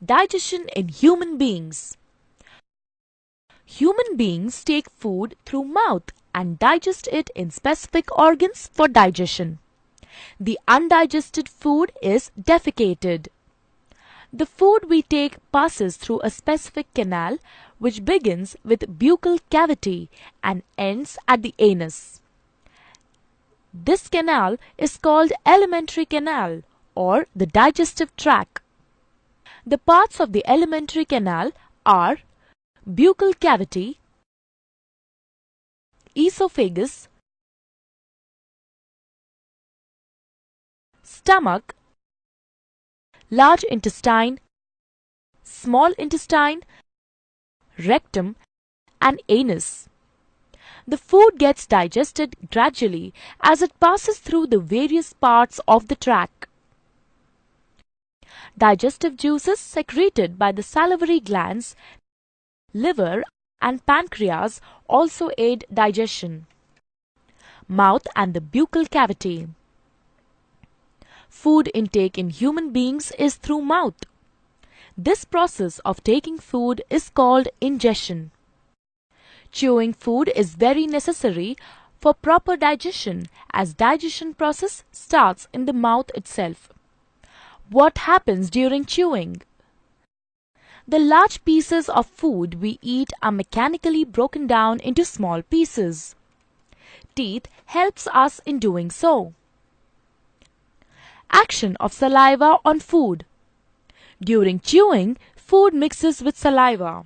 Digestion in human beings. Human beings take food through mouth and digest it in specific organs for digestion. The undigested food is defecated. The food we take passes through a specific canal which begins with buccal cavity and ends at the anus. This canal is called alimentary canal or the digestive tract. The parts of the alimentary canal are buccal cavity, esophagus, stomach, large intestine, small intestine, rectum, and anus. The food gets digested gradually as it passes through the various parts of the tract. Digestive juices secreted by the salivary glands, liver, and pancreas also aid digestion. Mouth and the buccal cavity. Food intake in human beings is through mouth. This process of taking food is called ingestion. Chewing food is very necessary for proper digestion as digestion process starts in the mouth itself. What happens during chewing? The large pieces of food we eat are mechanically broken down into small pieces. Teeth helps us in doing so. Action of saliva on food. During chewing, food mixes with saliva.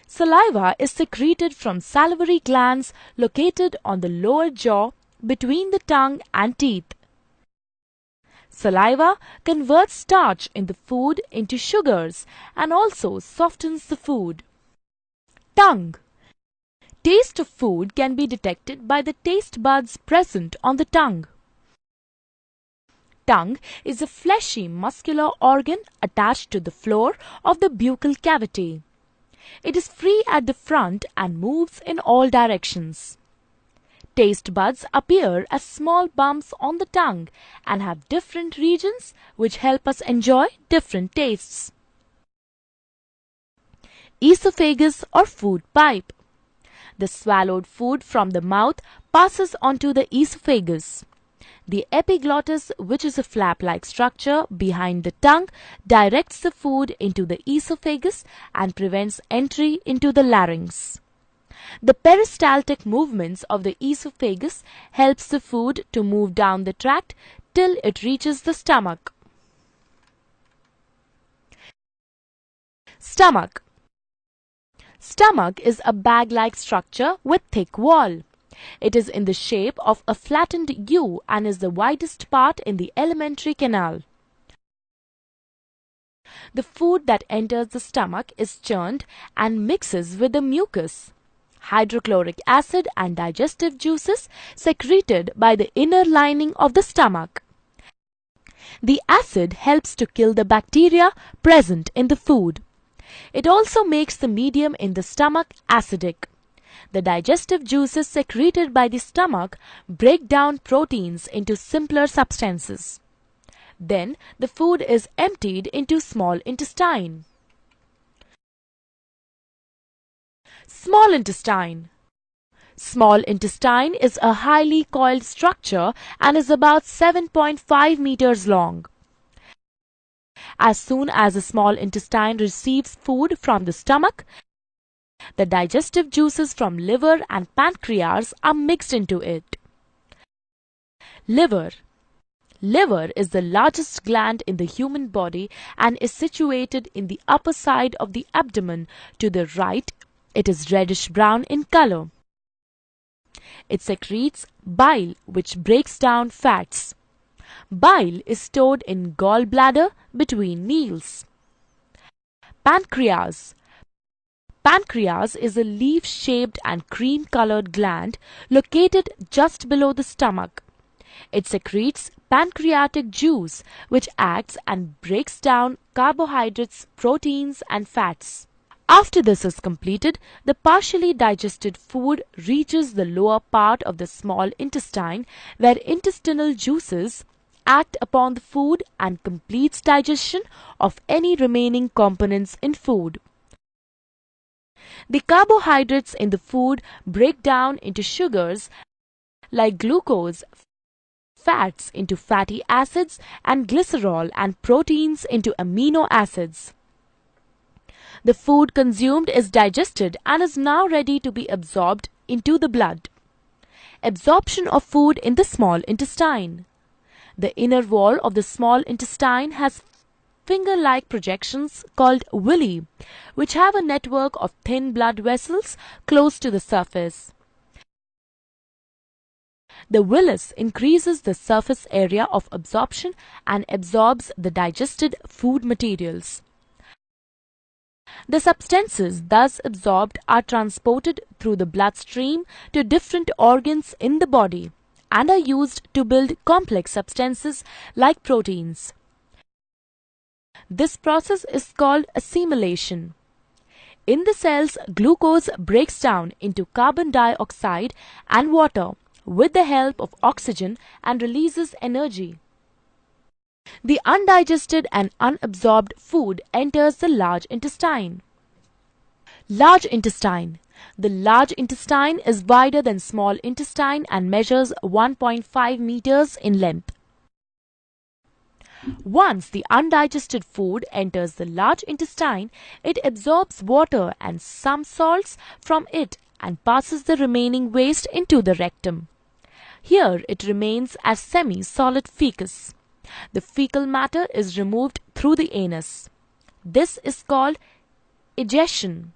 Saliva is secreted from salivary glands located on the lower jaw between the tongue and teeth. Saliva converts starch in the food into sugars and also softens the food. Tongue. Taste of food can be detected by the taste buds present on the tongue. Tongue is a fleshy muscular organ attached to the floor of the buccal cavity. It is free at the front and moves in all directions. Taste buds appear as small bumps on the tongue and have different regions which help us enjoy different tastes. Esophagus or food pipe. The swallowed food from the mouth passes onto the esophagus. The epiglottis, which is a flap-like structure behind the tongue, directs the food into the esophagus and prevents entry into the larynx. The peristaltic movements of the esophagus helps the food to move down the tract till it reaches the stomach. Stomach. Stomach is a bag-like structure with thick wall. It is in the shape of a flattened U and is the widest part in the alimentary canal. The food that enters the stomach is churned and mixes with the mucus, hydrochloric acid and digestive juices secreted by the inner lining of the stomach. The acid helps to kill the bacteria present in the food. It also makes the medium in the stomach acidic. The digestive juices secreted by the stomach break down proteins into simpler substances. Then the food is emptied into small intestine. Small intestine. Small intestine is a highly coiled structure and is about 7.5 meters long. As soon as the small intestine receives food from the stomach, the digestive juices from liver and pancreas are mixed into it. Liver. Liver is the largest gland in the human body and is situated in the upper side of the abdomen. To the right, it is reddish-brown in color. It secretes bile, which breaks down fats. Bile is stored in gallbladder between meals. Pancreas. Pancreas is a leaf-shaped and cream-colored gland located just below the stomach. It secretes pancreatic juice, which acts and breaks down carbohydrates, proteins, and fats. After this is completed, the partially digested food reaches the lower part of the small intestine, where intestinal juices act upon the food and completes digestion of any remaining components in food. The carbohydrates in the food break down into sugars like glucose, fats into fatty acids, and glycerol, and proteins into amino acids. The food consumed is digested and is now ready to be absorbed into the blood. Absorption of food in the small intestine. The inner wall of the small intestine has finger-like projections called villi, which have a network of thin blood vessels close to the surface. The villus increases the surface area of absorption and absorbs the digested food materials. The substances thus absorbed are transported through the bloodstream to different organs in the body and are used to build complex substances like proteins. This process is called assimilation. In the cells, glucose breaks down into carbon dioxide and water with the help of oxygen and releases energy. The undigested and unabsorbed food enters the large intestine. Large intestine. The large intestine is wider than small intestine and measures 1.5 meters in length. Once the undigested food enters the large intestine, it absorbs water and some salts from it and passes the remaining waste into the rectum. Here it remains as semi-solid fecus. The fecal matter is removed through the anus. This is called egestion.